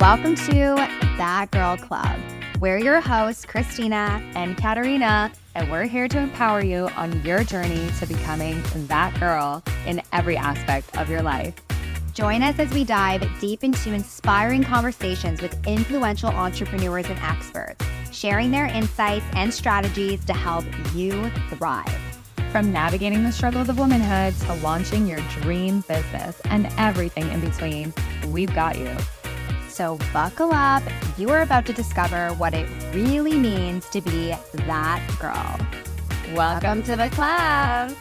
Welcome to That Girl Club. We're your hosts, Kristina and Katarina, and we're here to empower you on your journey to becoming that girl in every aspect of your life. Join us as we dive deep into inspiring conversations with influential entrepreneurs and experts, sharing their insights and strategies to help you thrive. From navigating the struggles of womanhood to launching your dream business and everything in between, we've got you. So buckle up. You are about to discover what it really means to be that girl. Welcome to the club.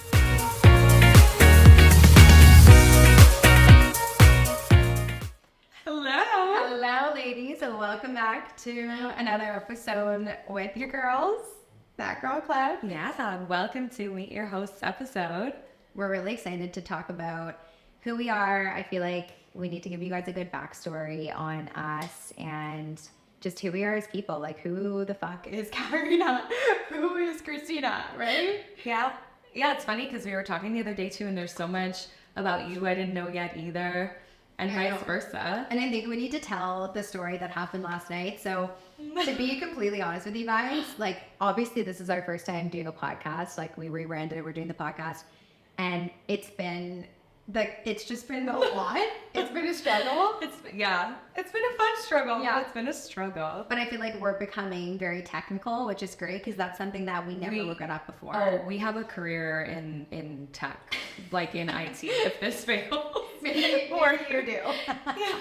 Hello, ladies, and welcome back to another episode with your girls, That Girl Club. Yeah, welcome to Meet Your Hosts episode. We're really excited to talk about who we are. I feel like we need to give you guys a good backstory on us and just who we are as people. Like, who the fuck is Katarina? Who is Kristina, right? Yeah, it's funny because we were talking the other day too, and there's so much about you I didn't know yet either, and vice versa. And I think we need to tell the story that happened last night. So to be completely honest with you guys, like, obviously this is our first time doing a podcast. Like, we rebranded it, we're doing the podcast, and it's just been a lot. It's been a struggle. It's been a fun struggle. Yeah. It's been a struggle. But I feel like we're becoming very technical, which is great because that's something that we never were good at before. Oh, we have a career in tech, like in IT, if this fails. Or you do. Yeah.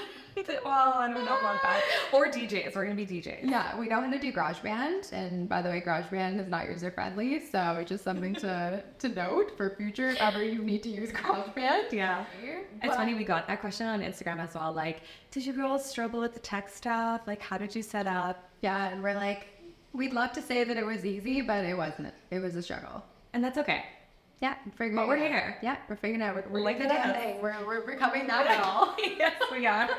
Well, I don't know about that. Or DJs. We're going to be DJs. Yeah, we know how to do GarageBand. And by the way, GarageBand is not user-friendly. So it's just something to note for future if ever you need to use GarageBand. Yeah. It's funny, we got that question on Instagram as well. Like, did you girls struggle with the tech stuff? Like, how did you set up? Yeah, and we're like, we'd love to say that it was easy, but it wasn't. It was a struggle. And that's okay. Yeah, but we're here. Yeah, we're figuring out. We're like the damn thing. We're becoming that girl. Yes, we are.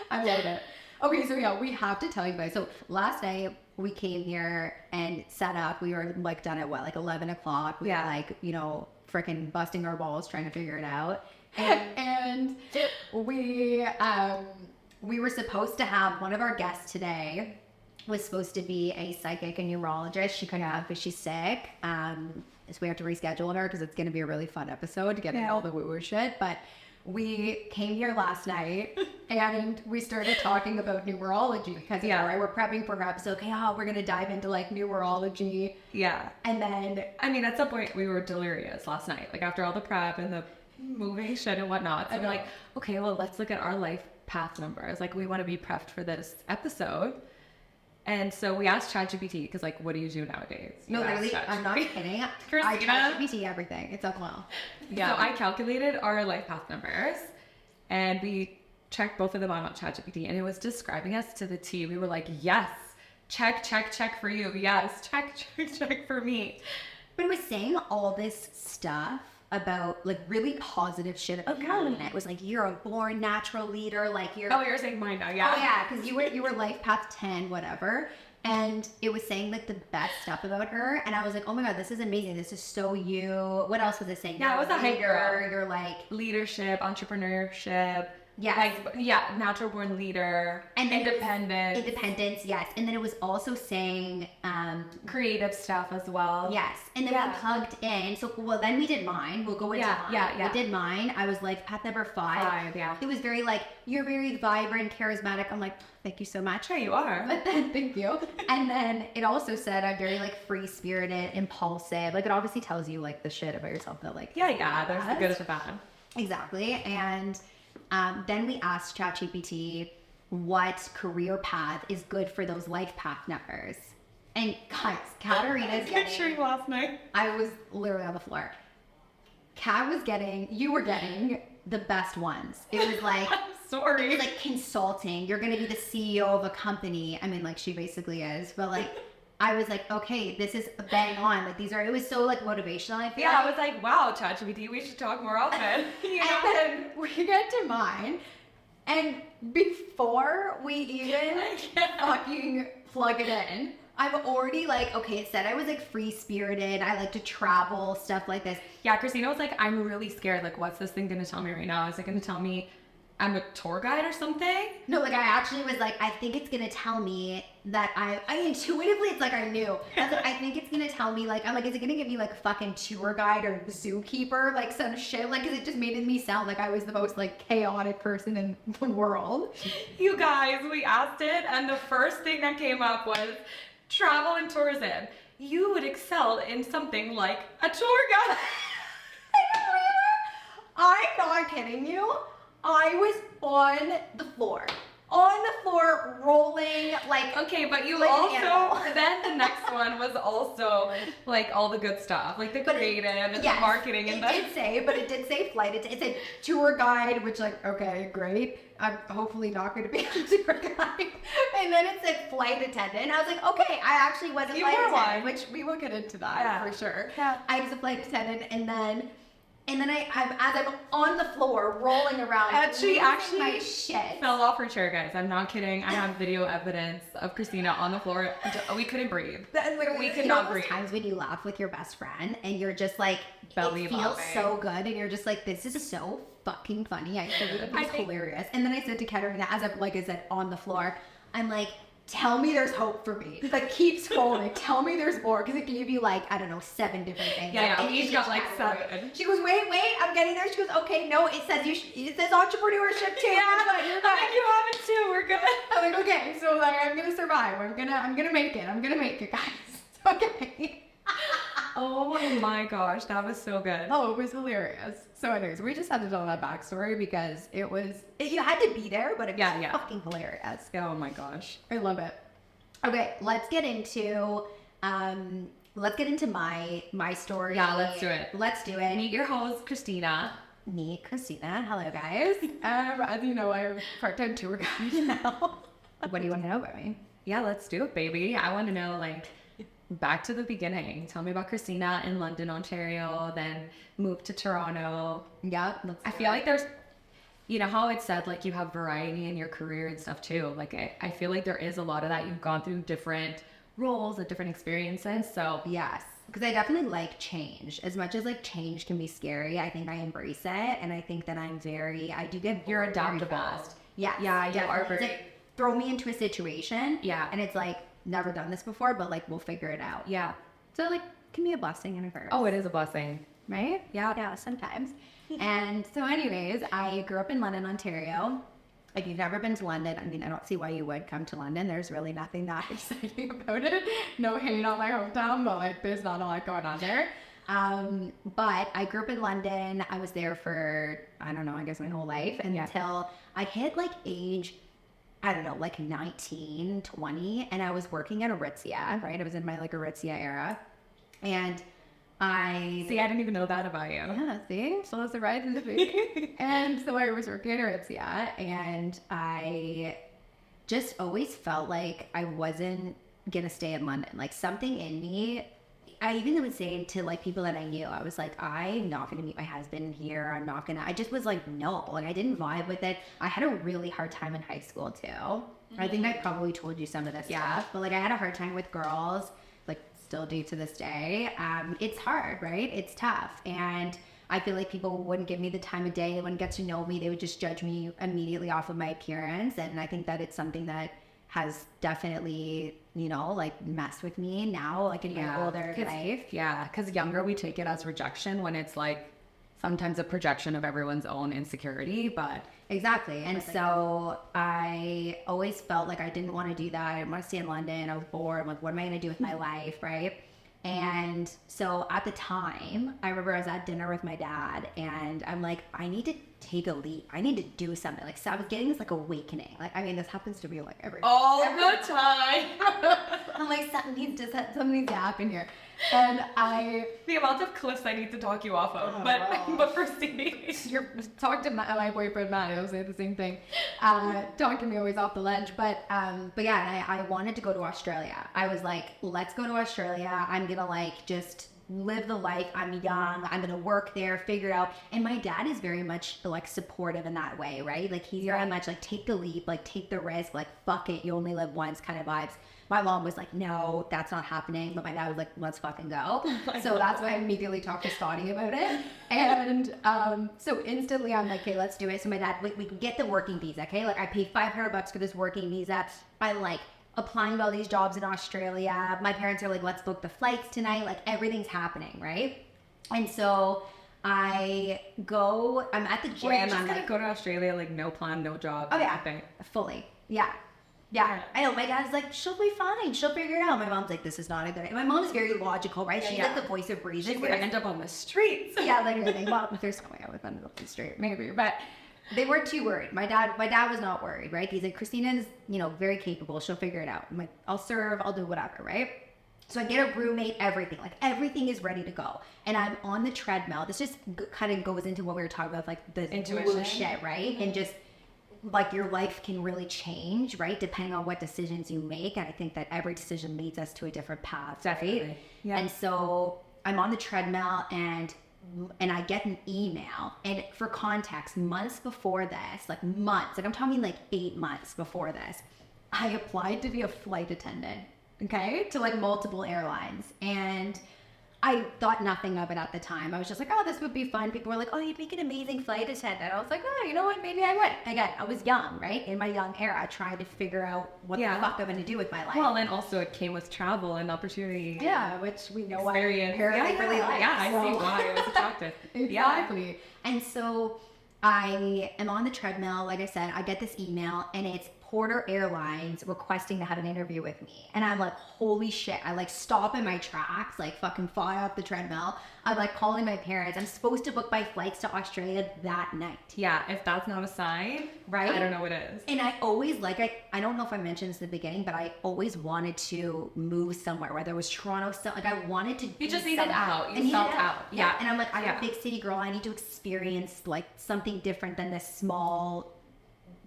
I love it. Okay, so yeah, we have to tell you guys. So last night we came here and set up. We were like done at like 11 o'clock. We were like, freaking busting our balls trying to figure it out. And we were supposed to have one of our guests today was supposed to be a psychic and neurologist. She couldn't have because she's sick. So we have to reschedule her because it's going to be a really fun episode to get into all the woo-woo shit. But we came here last night and we started talking about numerology because right, we're prepping for our episode. Okay, we're going to dive into like numerology. Yeah. And then, I mean, at some point we were delirious last night, like after all the prep and the moving shit and whatnot. So we're like, okay, well, let's look at our life path numbers. Like, we want to be prepped for this episode. And so we asked ChatGPT because, like, what do you do nowadays? No, literally, I'm not kidding. I ChatGPT everything. It's up well. Yeah. So I calculated our life path numbers, and we checked both of them on ChatGPT, and it was describing us to the T. We were like, yes, check for you. Yes, check for me. But it was saying all this stuff about like really positive shit about Katarina. It was like, you're a born natural leader, like you're you're saying mine now. Yeah. Oh yeah, because you were life path 10 whatever, and it was saying like the best stuff about her, and I was like, oh my god, this is amazing, this is so you. What else was it saying? Yeah, it was a hyper. You're like leadership, entrepreneurship. Yeah. Natural born leader. And independence, yes. And then it was also saying creative stuff as well. Yes. And then we plugged in. So then we did mine. We'll go into mine. Yeah. We did mine. I was like path number 5. Yeah. It was very like, you're very vibrant, charismatic. I'm like, thank you so much. Sure you are. But then thank you. And then it also said I'm very like free spirited, impulsive. Like, it obviously tells you like the shit about yourself that like there's the good and the bad. Exactly. And then we asked ChatGPT what career path is good for those life path numbers. And guys, Katarina's picturing last night. I was literally on the floor. You were getting the best ones. It was like, I'm sorry. It was like consulting. You're going to be the CEO of a company. I mean, like, she basically is, but like, I was like, okay, this is bang on. Like, it was so like motivational. I was like, wow, ChatGPT, we should talk more often. And then we get to mine, and before we even fucking plug it in, I'm already like, okay, it said I was like free spirited. I like to travel, stuff like this. Yeah, Kristina was like, I'm really scared. Like, what's this thing going to tell me right now? Is it going to tell me I'm a tour guide or something. No, like I actually was like, I think it's gonna tell me that I intuitively, it's like I knew. I was like, I think it's gonna tell me, like, I'm like, is it gonna give me like a fucking tour guide or zookeeper, like some shit? Like, cause it just made me sound like I was the most like chaotic person in the world. You guys, we asked it, and the first thing that came up was travel and tourism. You would excel in something like a tour guide. I'm not kidding you. I was on the floor, rolling like. Okay, but you like also, then the next one was also like all the good stuff, like the creative and the marketing and it did say flight. It said tour guide, which like, okay, great. I'm hopefully not going to be a tour guide. And then it said flight attendant. And I was like, okay, I actually was a flight attendant, which we will get into that for sure. Yeah. I was a flight attendant, and then as I'm on the floor rolling around, and she actually my shit fell off her chair, guys. I'm not kidding. I have video evidence of Kristina on the floor. We couldn't breathe. We could not breathe. Times when you laugh with your best friend and you're just like, belly it feels bobbing. so good, and you're just like, this is so fucking funny. I think it's hilarious. And then I said to Katerina, as I'm like I said on the floor, I'm like, tell me there's hope for me. Like, keep scrolling. Tell me there's more. Because it gave you, like, I don't know, 7 different things. Yeah, and each got, like, 7. She goes, wait, I'm getting there. She goes, okay, no, it says it says entrepreneurship too. Yeah, I'm like, you have it too. We're good. I'm like, okay, so, like, I'm going to survive. I'm gonna make it. I'm going to make it, guys. Okay. Oh my gosh, that was so good. Oh, it was hilarious. So anyways, we just had to tell that backstory because you had to be there, but it was fucking hilarious. Oh my gosh. I love it. Okay, let's get into my story. Yeah, let's do it. Let's do it. Meet your host, Kristina. Meet Kristina. Hello, guys. As you know, I am a part-time tour guide now. What do you want to know about me? Yeah, let's do it, baby. I want to know, like, back to the beginning. Tell me about Kristina in London, Ontario, then moved to Toronto. Yeah. I feel like there's, you know how it said, like, you have variety in your career and stuff too. Like, I feel like there is a lot of that. You've gone through different roles and different experiences. So yes, because I definitely like change. As much as like change can be scary, I think I embrace it. And I think that I do get you're adaptable. Yeah. Yeah, you are very. Like, throw me into a situation. Yeah. And it's like, never done this before, but like, we'll figure it out. Yeah. So like, can be a blessing and a curse. Oh, it is a blessing. Right? Yeah, sometimes. And so anyways, I grew up in London, Ontario. If you've never been to London, I mean, I don't see why you would come to London. There's really nothing that exciting about it. No hate on my hometown, but like, there's not a lot going on there. But I grew up in London. I was there for, I don't know, I guess my whole life until I hit like age, I don't know, like 19, 20, and I was working at Aritzia, right? I was in my like Aritzia era. And I didn't even know that about you. Yeah, see? So that's the rise in the food. And so I was working at Aritzia, and I just always felt like I wasn't gonna stay in London. Like, something in me, I even would say to like people that I knew, I was like, I'm not gonna meet my husband here. I just was like, no, like I didn't vibe with it. I had a really hard time in high school too. I think I probably told you some of this stuff, but like I had a hard time with girls, like still do to this day. It's hard, right? It's tough. And I feel like people wouldn't give me the time of day. They wouldn't get to know me. They would just judge me immediately off of my appearance. And I think that it's something that has definitely, you know, like messed with me now, like in my older life. Yeah, because younger we take it as rejection when it's like sometimes a projection of everyone's own insecurity, but... Exactly. And so I always felt like I didn't want to do that. I didn't want to stay in London. I was bored. I'm like, what am I going to do with my life, right? And so at the time, I remember I was at dinner with my dad, and I'm like, I need to take a leap. I need to do something. Like, so I was getting this like awakening. Like, I mean, this happens to me like every the time. I'm like, something needs to happen here. And the amount of cliffs I need to talk you off of, but proceed. Talk to my boyfriend Matt. He'll say the same thing. Talking me always off the ledge. But yeah, I wanted to go to Australia. I was like, let's go to Australia. I'm gonna like just live the life. I'm young. I'm gonna work there, figure it out. And my dad is very much like supportive in that way, right? Like he's very much like take the leap, like take the risk, like fuck it, you only live once kind of vibes. my mom was like, no, that's not happening. But my dad was like, let's fucking go. So that's why I immediately talked to Scotty about it. And so instantly I'm like, okay, let's do it. So my dad, we can get the working visa, okay? Like I paid $500 for this working visa. I'm like applying to all these jobs in Australia. My parents are like, let's book the flights tonight. Like everything's happening, right? And so I'm at the gym. Wait, I'm gonna go to Australia, like no plan, no job. Oh yeah, nothing. fully. Yeah. I know. My dad's like, she'll be fine. She'll figure it out. My mom's like, this is not a good. My mom's very logical, right? She's like the voice of reason. She's gonna end up on the streets. Yeah, literally. Well, there's no way I would end up on the street, maybe, but they weren't too worried. My dad was not worried, right? He's like, Christina's, very capable. She'll figure it out. I'm like, I'll serve. I'll do whatever, right? So I get a roommate, everything. Like everything is ready to go. And I'm on the treadmill. This just kind of goes into what we were talking about, like the intuition shit, right? And just like your life can really change, right? Depending on what decisions you make. And I think that every decision leads us to a different path, right? Yeah. And so I'm on the treadmill and I get an email. And for context, months before this, like I'm talking like 8 months before this, I applied to be a flight attendant, okay? To like multiple airlines. And I thought nothing of it at the time. I was just like, oh, this would be fun. People were like, oh, you'd make an amazing flight attendant. I was like, oh, you know what? Maybe I would. Again, I was young, right? In my young era, trying to figure out what the fuck I'm going to do with my life. Well, and also it came with travel and opportunity. Yeah, which we know why really like. Yeah, I see why it was attractive. Exactly. Yeah. And so I am on the treadmill. Like I said, I get this email and it's Porter Airlines requesting to have an interview with me. And I'm like, holy shit. I like stop in my tracks, like fucking fly off the treadmill. I'm like calling my parents. I'm supposed to book my flights to Australia that night. Yeah, if that's not a sign, right? I don't know what is. And I always I don't know if I mentioned this in the beginning, but I always wanted to move somewhere, whether it was Toronto, like I wanted to. You just needed out. You felt out. Yeah. And I'm like, I'm a big city girl. I need to experience like something different than this small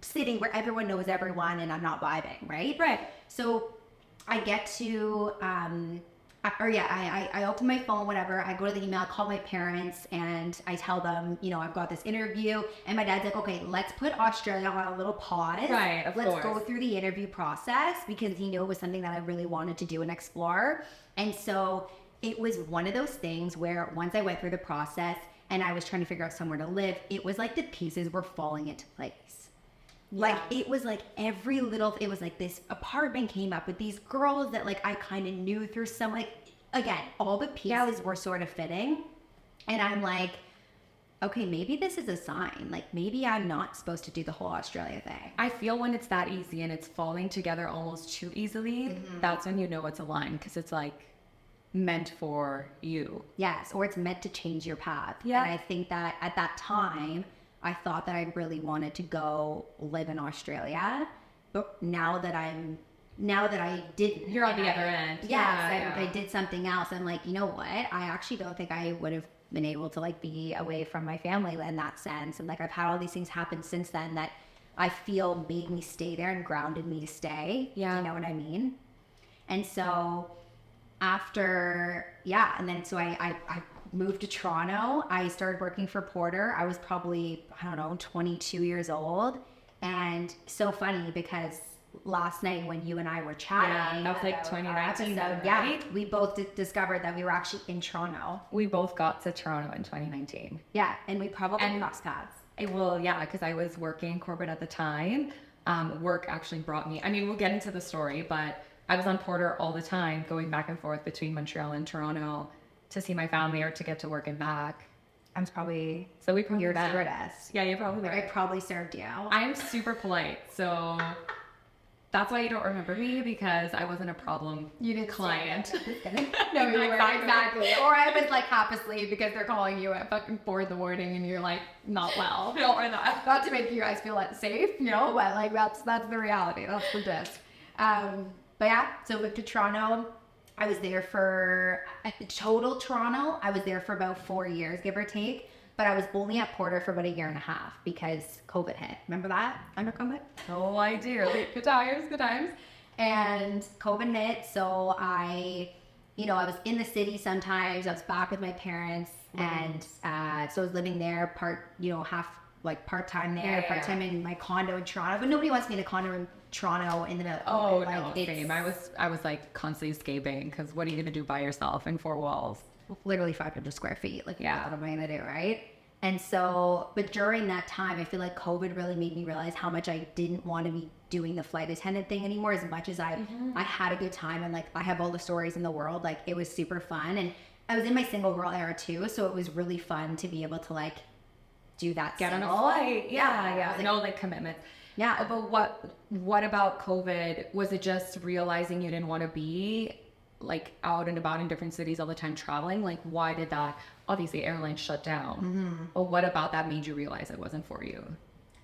city where everyone knows everyone and I'm not vibing, right? Right. So I get to, I open my phone, whatever. I go to the email, I call my parents and I tell them, I've got this interview. And my dad's like, okay, let's put Australia on a little pause. Right, of course. Let's go through the interview process because he knew it was something that I really wanted to do and explore. And so it was one of those things where once I went through the process and I was trying to figure out somewhere to live, it was like the pieces were falling into place. Like, it was like it was like this apartment came up with these girls that like I kind of knew through some, like, again, all the pieces were sort of fitting. And I'm like, okay, maybe this is a sign. Like, maybe I'm not supposed to do the whole Australia thing. I feel when it's that easy and it's falling together almost too easily, that's when you know it's aligned because it's like meant for you. Yes, or it's meant to change your path. Yeah. And I think that at that time, I thought that I really wanted to go live in Australia, but now that I didn't. You're on the other end. Yes, I did something else. I'm like, you know what? I actually don't think I would have been able to like be away from my family in that sense. And like I've had all these things happen since then that I feel made me stay there and grounded me to stay. Yeah. You know what I mean? And so after, and then so I moved to Toronto. I started working for Porter. I was probably, 22 years old. And so funny because last night when you and I were chatting, that was like 2019, right? We both discovered that we were actually in Toronto. We both got to Toronto in 2019. Yeah, and we probably crossed paths. Well, yeah, because I was working corporate at the time. Work actually brought me, we'll get into the story, but I was on Porter all the time, going back and forth between Montreal and Toronto to see my family or to get to work and back. I was probably your stewardess. Yeah, you're probably I probably served you. I'm super polite, so that's why you don't remember me because I wasn't a problem client. No, you were exactly. Or I was like half asleep because they're calling you at fucking 4 a.m. and you're like not well. No, or not. Not to make you guys feel safe, but like that's the reality. That's the gist. But yeah, so moved to Toronto. I was there for, total Toronto, I was there for about 4 years, give or take. But I was only at Porter for about 1.5 years because COVID hit. Remember that? Under COVID? Oh, I do. Good times. And COVID hit, so I was in the city sometimes. I was back with my parents. And so I was living there half like part-time there, Yeah. part-time in my condo in Toronto, but nobody wants me in a condo in Toronto in the middle. Oh, like, no, it's same. I was like constantly escaping because what are you going to do by yourself in four walls? literally 500 square feet. Like, Yeah. what am I going to do, right? And so, but during that time, I feel like COVID really made me realize how much I didn't want to be doing the flight attendant thing anymore. As much as I had a good time and like I have all the stories in the world, like it was super fun. And I was in my single girl era too, so it was really fun to be able to like do that. Get on a single. flight. Yeah. I was like, No, like commitments. yeah. But what about COVID? Was it just realizing you didn't want to be like out and about in different cities all the time traveling? Like, why did that? Obviously, airlines shut down. But what about that made you realize it wasn't for you?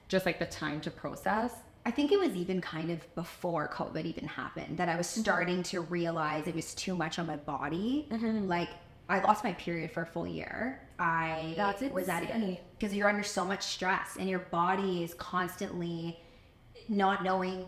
Just like the time to process? I think it was even kind of before COVID even happened that I was starting to realize it was too much on my body. Like, I lost my period for a full year. That's was at insane. because you're under so much stress and your body is constantly not knowing.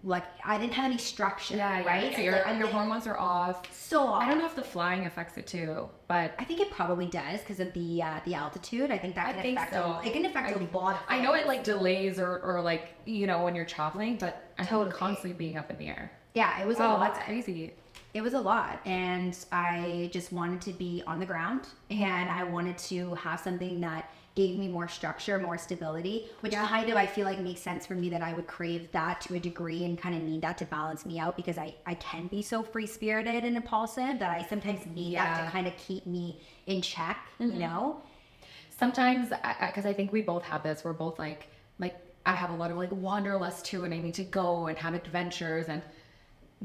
Like, I didn't have any structure, right? So your hormones are off. So off. I don't know if the flying affects it too, but I think it probably does because of the altitude. I think that I can think affect so. it can affect a lot of I know things. it like delays or like, you know, when you're traveling, but I Totally. think constantly being up in the air. Yeah, it was a Oh, lot. that's crazy. It was a lot, and I just wanted to be on the ground, and I wanted to have something that gave me more structure, more stability, which kind of I feel like makes sense for me that I would crave that to a degree and kind of need that to balance me out because I can be so free-spirited and impulsive that I sometimes need that to kind of keep me in check, you know? Sometimes, because I think we both have this, we're both like I have a lot of like wanderlust too, and I need to go and have adventures, and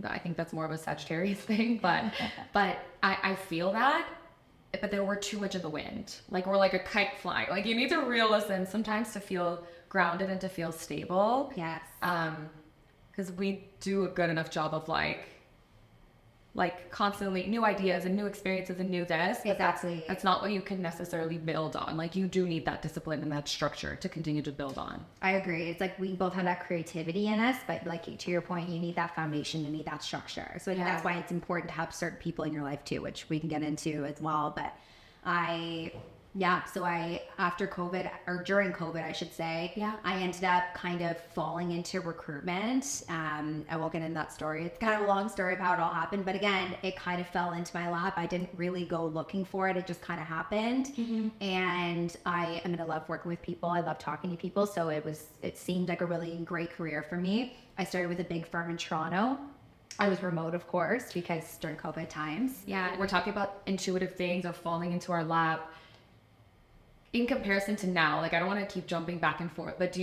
I think that's more of a Sagittarius thing, but I feel that, but then we're too much in the wind. Like we're like a kite flying. Like you need to reel us in sometimes to feel grounded and to feel stable. Yes. Because we do a good enough job of like constantly new ideas and new experiences and new this. But Exactly. that's not what you can necessarily build on. Like you do need that discipline and that structure to continue to build on. I agree. It's like we both have that creativity in us, but like to your point, you need that foundation, you need that structure. So I think that's why it's important to have certain people in your life too, which we can get into as well. But so after COVID or during COVID, I should say, I ended up kind of falling into recruitment. I won't get into that story. It's kind of a long story of how it all happened. But again, it kind of fell into my lap. I didn't really go looking for it. It just kind of happened. And I am going to love working with people. I love talking to people. So it seemed like a really great career for me. I started with a big firm in Toronto. I was remote, of course, because during COVID times. Yeah, we're talking about intuitive things or falling into our lap. In comparison to now, like I don't want to keep jumping back and forth, but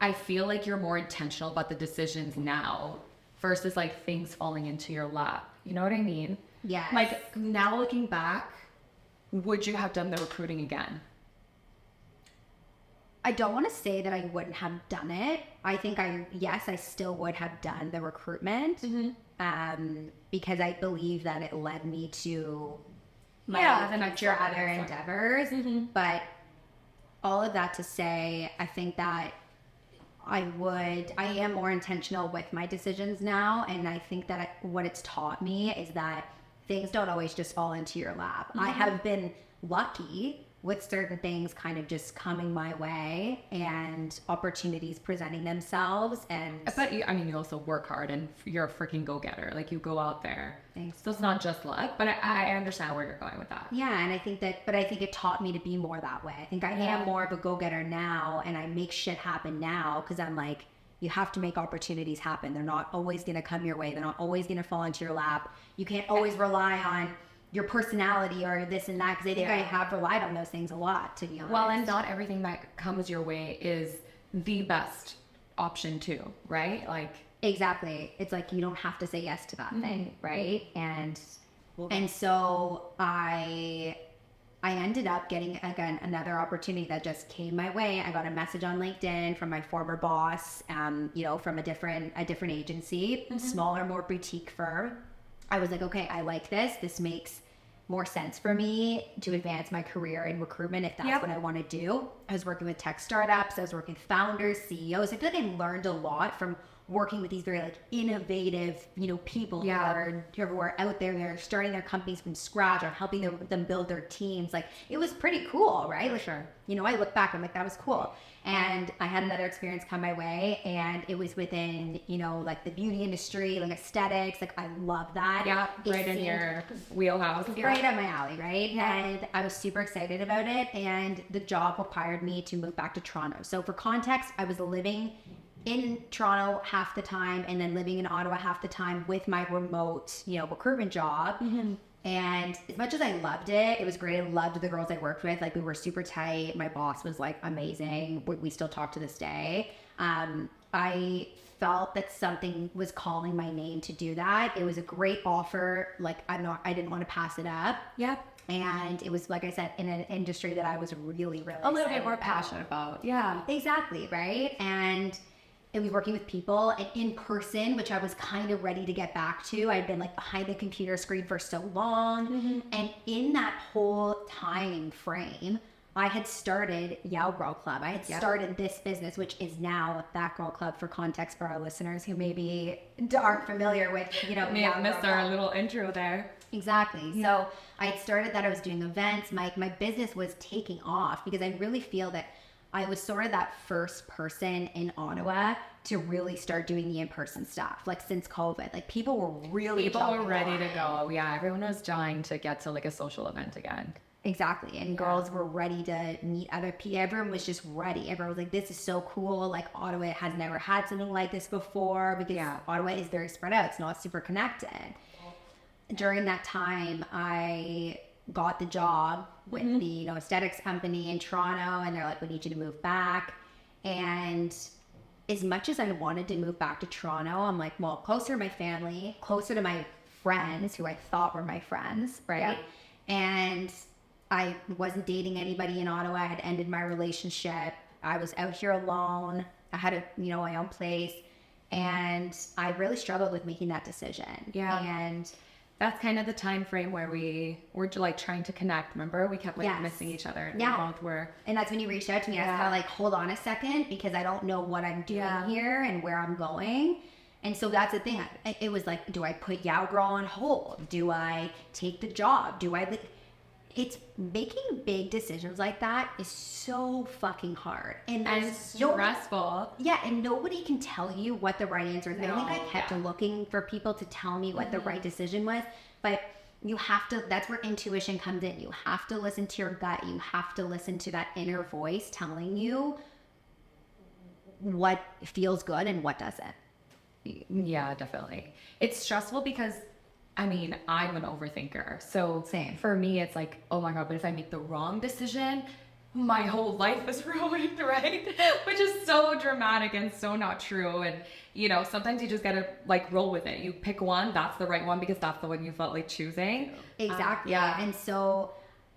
I feel like you're more intentional about the decisions now versus like things falling into your lap. You know what I mean? Yeah. Like now looking back, would you have done the recruiting again? I don't want to say that I wouldn't have done it. I think I still would have done the recruitment because I believe that it led me to my the next future other endeavors. But all of that to say, I think that I am more intentional with my decisions now. And I think that what it's taught me is that things don't always just fall into your lap. I have been lucky with certain things kind of just coming my way and opportunities presenting themselves. But you also work hard and you're a freaking go-getter. Like you go out there. Thanks. So it's not just luck, but I understand where you're going with that. Yeah, and I think it taught me to be more that way. I think I am more of a go-getter now, and I make shit happen now because I'm like, you have to make opportunities happen. They're not always going to come your way. They're not always going to fall into your lap. You can't always rely on your personality or this and that, because I think I have relied on those things a lot, to be honest. Well, and not everything that comes your way is the best option too, right? Like exactly. It's like you don't have to say yes to that thing, right? And so I ended up getting, again, another opportunity that just came my way. I got a message on LinkedIn from my former boss, from a different agency, smaller, more boutique firm. I was like, okay, I like this. This makes more sense for me to advance my career in recruitment if that's what I want to do. I was working with tech startups. I was working with founders, CEOs. I feel like I learned a lot from working with these very like innovative, you know, people who are out there, they're starting their companies from scratch or helping them build their teams. Like it was pretty cool, right? Like, sure. You know, I look back, I'm like, that was cool. And I had another experience come my way, and it was within, you know, like the beauty industry, like aesthetics. Like I love that. Yeah, right in your wheelhouse. Right up my alley, right? And I was super excited about it, and the job required me to move back to Toronto. So for context, I was living in Toronto half the time and then living in Ottawa half the time with my remote, you know, recruitment job. And as much as I loved it, it was great. I loved the girls I worked with. Like we were super tight. My boss was like amazing. We still talk to this day. I felt that something was calling my name to do that. It was a great offer. Like I didn't want to pass it up. Yep. And it was, like I said, in an industry that I was really, really a little bit more passionate about. Yeah. Exactly, right? And it was working with people and in person, which I was kind of ready to get back to. I'd been like behind the computer screen for so long. And in that whole time frame, I had started Yow Girl Club. I had started this business, which is now That Girl Club, for context for our listeners who maybe aren't familiar with, you know, may have missed our little intro there. Exactly. Yeah. So I had started that. I was doing events. My business was taking off because I really feel that I was sort of that first person in Ottawa to really start doing the in-person stuff. Like since COVID, like people were ready to go. Yeah, everyone was dying to get to like a social event again. Exactly. And girls were ready to meet other people. Everyone was just ready. Everyone was like, this is so cool. Like Ottawa has never had something like this before because Ottawa is very spread out. It's not super connected. During that time, I got the job with the, you know, aesthetics company in Toronto, and they're like, we need you to move back. And as much as I wanted to move back to Toronto, I'm like, well, closer to my family, closer to my friends who I thought were my friends, right? And I wasn't dating anybody in Ottawa. I had ended my relationship. I was out here alone. I had my own place, and I really struggled with making that decision. Yeah. And that's kind of the time frame where we were like trying to connect. Remember, we kept like missing each other. And we both were. And that's when you reached out to me. I was kind of like, hold on a second, because I don't know what I'm doing here and where I'm going. And so that's the thing. It was like, do I put Yow Girl on hold? Do I take the job? It's making big decisions like that is so fucking hard. And stressful. And nobody can tell you what the right answer is. I think I kept looking for people to tell me what the right decision was, but you have to, that's where intuition comes in. You have to listen to your gut. You have to listen to that inner voice telling you what feels good and what doesn't. Yeah, definitely. It's stressful because I'm an overthinker. So same. For me, it's like, oh my God, but if I make the wrong decision, my whole life is ruined, right? Which is so dramatic and so not true. And, sometimes you just gotta like roll with it. You pick one, that's the right one because that's the one you felt like choosing. Exactly. And so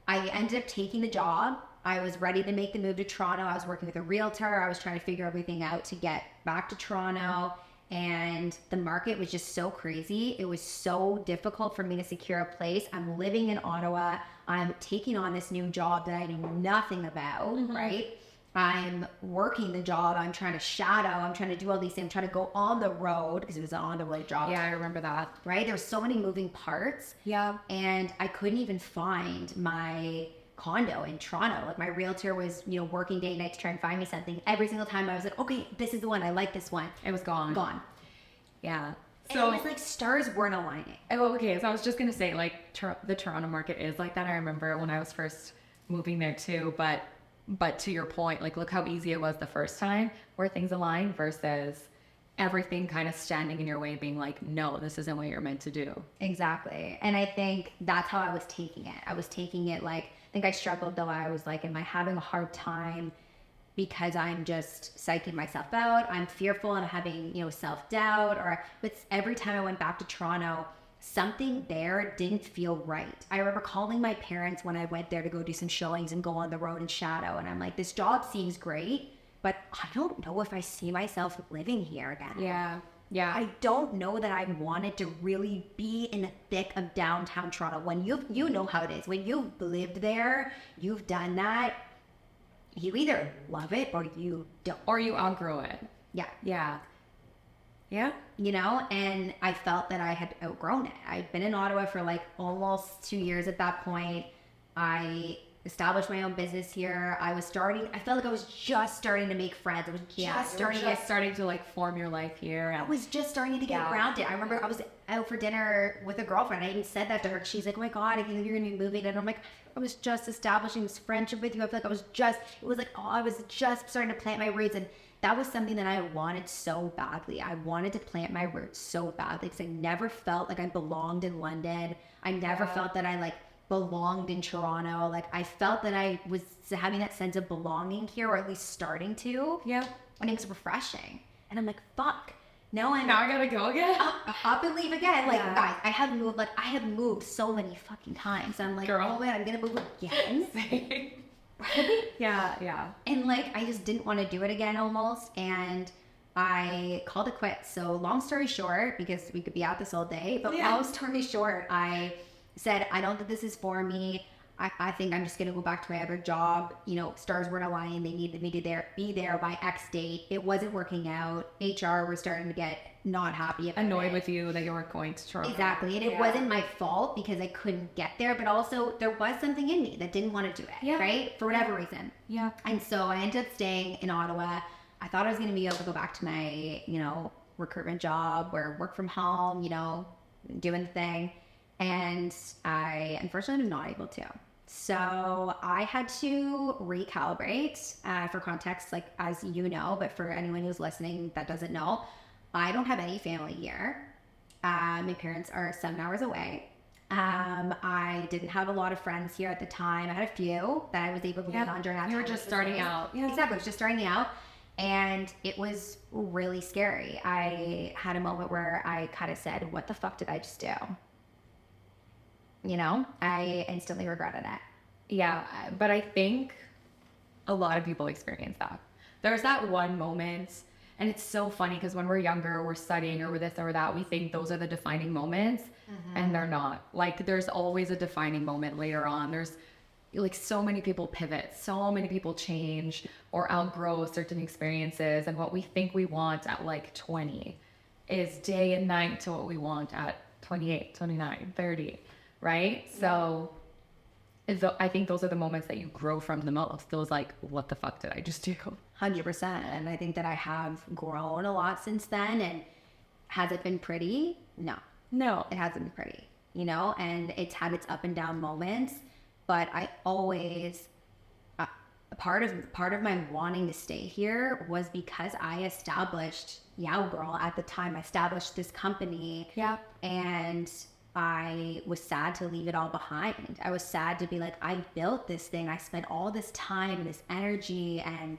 I ended up taking the job. I was ready to make the move to Toronto. I was working with a realtor. I was trying to figure everything out to get back to Toronto. And the market was just so crazy. It was so difficult for me to secure a place. I'm living in Ottawa. I'm taking on this new job that I knew nothing about, right? I'm working the job. I'm trying to shadow. I'm trying to do all these things. I'm trying to go on the road because it was an on the road job. Yeah, I remember that. Right? There were so many moving parts. Yeah. And I couldn't even find my condo in Toronto. Like my realtor was, working day and night to try and find me something. Every single time I was like, okay, this is the one. I like this one. It was gone. Yeah. So it was like stars weren't aligning. Oh, okay. So I was just going to say, like, the Toronto market is like that. I remember when I was first moving there too. But to your point, like, look how easy it was the first time where things align versus everything kind of standing in your way being like, no, this isn't what you're meant to do. Exactly. And I think that's how I was taking it. I was taking it like, I think I struggled though. I was like, am I having a hard time because I'm just psyching myself out? I'm fearful and having, self-doubt. But every time I went back to Toronto, something there didn't feel right. I remember calling my parents when I went there to go do some showings and go on the road and shadow. And I'm like, this job seems great, but I don't know if I see myself living here again. Yeah. I don't know that I wanted to really be in the thick of downtown Toronto. When you know how it is. When you've lived there, you've done that, you either love it or you don't. Or you outgrow it. Yeah. Yeah. Yeah. You know, and I felt that I had outgrown it. I'd been in Ottawa for like almost 2 years at that point. I established my own business here. I felt like I was just starting to make friends. I was just starting to like form your life here. I was just starting to get grounded. I remember I was out for dinner with a girlfriend. I even said that to her. She's like, oh my God, I think you're going to be moving. And I'm like, I was just establishing this friendship with you. I feel like I was just starting to plant my roots. And that was something that I wanted so badly. I wanted to plant my roots so badly because I never felt like I belonged in London. I never felt that I like belonged in Toronto. Like I felt that I was having that sense of belonging here, or at least starting to. Yeah. And it was refreshing. And I'm like, fuck. Now I gotta go again. Up and leave again. Like guys, I have moved so many fucking times. I'm like, girl, oh man, I'm gonna move again. Right? Yeah. And like I just didn't want to do it again almost. And I called it quits. So long story short, because we could be at this all day, but long story short, I said, I don't think this is for me. I think I'm just going to go back to my other job. You know, stars weren't aligning. They needed me to be there by X date. It wasn't working out. HR were starting to get not happy about annoyed it. with you that you weren't going to Toronto. Exactly. And it wasn't my fault because I couldn't get there, but also there was something in me that didn't want to do it, right? For whatever reason. Yeah. And so I ended up staying in Ottawa. I thought I was going to be able to go back to my, you know, recruitment job or work from home, you know, doing the thing. And I unfortunately was not able to. So I had to recalibrate. For context, like as you know, but for anyone who's listening that doesn't know, I don't have any family here. My parents are 7 hours away. I didn't have a lot of friends here at the time. I had a few that I was able to get on during that time. You were just starting out. Yeah, exactly. I was just starting out. And it was really scary. I had a moment where I kind of said, what the fuck did I just do? You know, I instantly regretted it. Yeah, but I think a lot of people experience that. There's that one moment, and it's so funny because when we're younger, we're studying or we're this or that, we think those are the defining moments, and they're not. Like, there's always a defining moment later on. There's like so many people pivot, so many people change or outgrow certain experiences, and what we think we want at like 20 is day and night to what we want at 28, 29, 30. Right? So I think those are the moments that you grow from the most. Those like, what the fuck did I just do? 100%. And I think that I have grown a lot since then. And has it been pretty? No, it hasn't been pretty, you know, and it's had its up and down moments, but I always, part of my wanting to stay here was because I established Girl at the time. I established this company. Yeah. And I was sad to leave it all behind. I was sad to be like, I built this thing. I spent all this time, this energy, and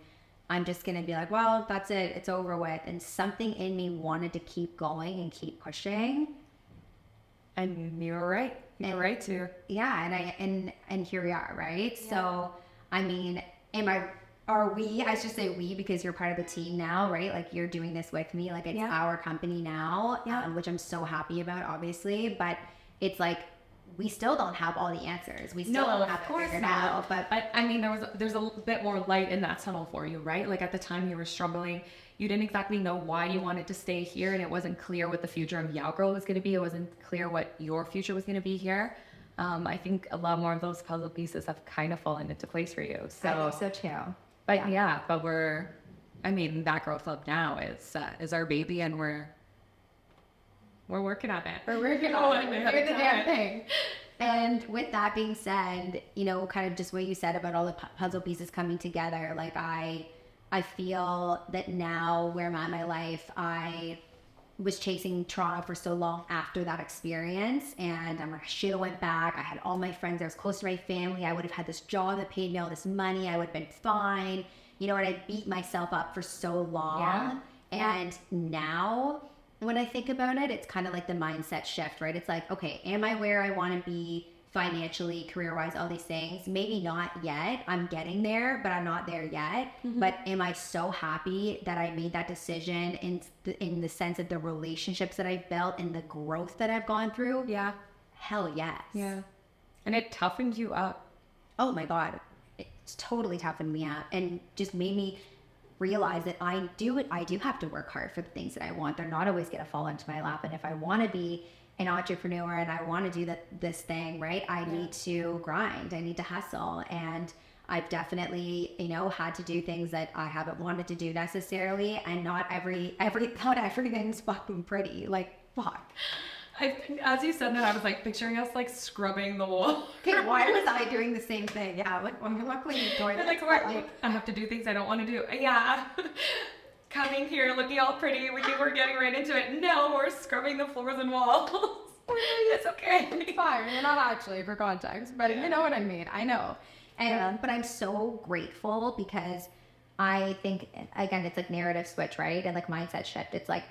I'm just going to be like, well, that's it. It's over with. And something in me wanted to keep going and keep pushing. And you were right. You were right too. Yeah. And here we are. Right. Yeah. So, I mean, I should say we, because you're part of the team now, right? Like you're doing this with me, like it's our company now, which I'm so happy about, obviously, but it's like, we still don't have all the answers. We still don't have it figured out, but I mean, there's a bit more light in that tunnel for you, right? Like at the time you were struggling, you didn't exactly know why you wanted to stay here, and it wasn't clear what the future of Girl was going to be. It wasn't clear what your future was going to be here. I think a lot more of those puzzle pieces have kind of fallen into place for you. So, I think so too. But but that Girl Club now is our baby, and we're working on it. We're working on it. We're doing the damn thing. And with that being said, you know, kind of just what you said about all the puzzle pieces coming together, like I feel that now where I'm at in my life, I was chasing Toronto for so long after that experience, and I'm like, shit, I went back. I had all my friends. I was close to my family. I would have had this job that paid me all this money. I would have been fine. You know, and I beat myself up for so long. Yeah. And now when I think about it, it's kind of like the mindset shift, right? It's like, okay, am I where I want to be financially, career-wise, all these things? Maybe not yet. I'm getting there, but I'm not there yet. Mm-hmm. But am I so happy that I made that decision in the sense of the relationships that I've built and the growth that I've gone through? Yeah. Hell yes. Yeah. And it toughened you up. Oh my God. It's totally toughened me up and just made me realize that I do have to work hard for the things that I want. They're not always going to fall into my lap. And if I want to be an entrepreneur and I want to do this thing, right, I need to grind. I need to hustle. And I've definitely, had to do things that I haven't wanted to do necessarily. And not everything's fucking pretty. Like, fuck. As you said that, I was like picturing us like scrubbing the wall. Okay, why was I doing the same thing? Yeah, like when you're cleaning the toilet. Like, I have to do things I don't want to do. Yeah. Coming here, looking all pretty. We think we're getting right into it. No, we're scrubbing the floors and walls. It's okay. It's fine. We're not actually, for context, but you know what I mean. I know. And but I'm so grateful because I think, again, it's like narrative switch, right? And like mindset shift. It's like,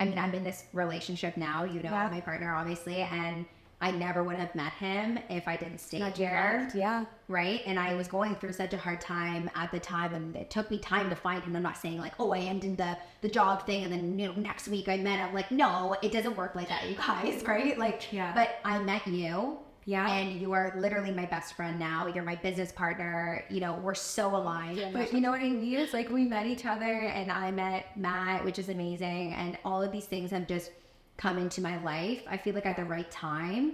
I'm in this relationship now, my partner, obviously, and I never would have met him if I didn't stay here. Yeah. Right? And I was going through such a hard time at the time, and it took me time to find him. I'm not saying like, I ended the job thing, and then, next week I met him. Like, no, it doesn't work like that, you guys, right? Like, but I met you. Yeah. And you are literally my best friend now. You're my business partner. We're so aligned. But you know what I mean? It's like we met each other and I met Matt, which is amazing. And all of these things have just come into my life. I feel like at the right time.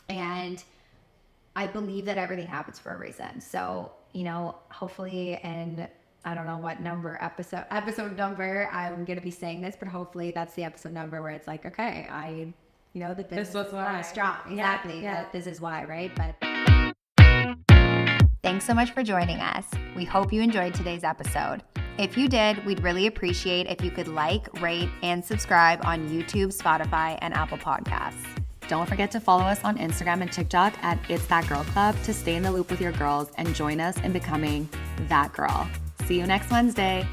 And I believe that everything happens for a reason. So, hopefully, and I don't know what episode number I'm going to be saying this, but hopefully that's the episode number where it's like, okay, the business this was why. is strong. Exactly. Yeah. This is why, right? But Thanks so much for joining us. We hope you enjoyed today's episode. If you did, we'd really appreciate if you could like, rate, and subscribe on YouTube, Spotify, and Apple Podcasts. Don't forget to follow us on Instagram and TikTok at It's That Girl Club to stay in the loop with your girls and join us in becoming that girl. See you next Wednesday.